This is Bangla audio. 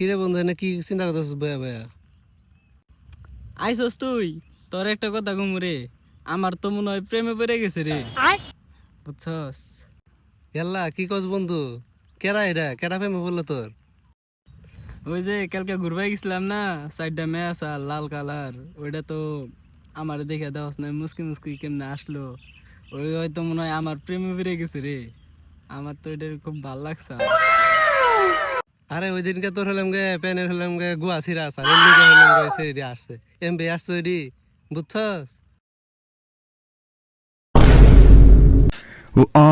কিরে বন্ধু এনে কি চিন্তা করতেছিস বয়া বয়া? আইসস তুই, তোর একটা কথা কমু রে। আমার তো মনে হয় প্রেমে পড়ে গেছে রে, বুঝছস? ইয়াল্লা কি কস বন্ধু? কেরা এটা কেরা প্রেমে বললো তোর? ওই যে কালকে ঘুরবাই গেছিলাম না, সাইডটা মেয়ে আসা লাল কালার, ওইটা তো আমার দেখে দেওয়াস না, মুসকি মুসকি কেমনে আসলো। ওই হয়তো মনে হয় আমার প্রেমে পড়ে গেছে রে। আমার তো এটা খুব ভাল লাগছে। আরে ওই দিনকে তোর হলাম গে প্যানের হলাম গে গুয়া ছিড়া আছে আর এমনি গে হলাম গে সেরি আসছে এমবি আসছে ওইডি, বুঝছস? Oh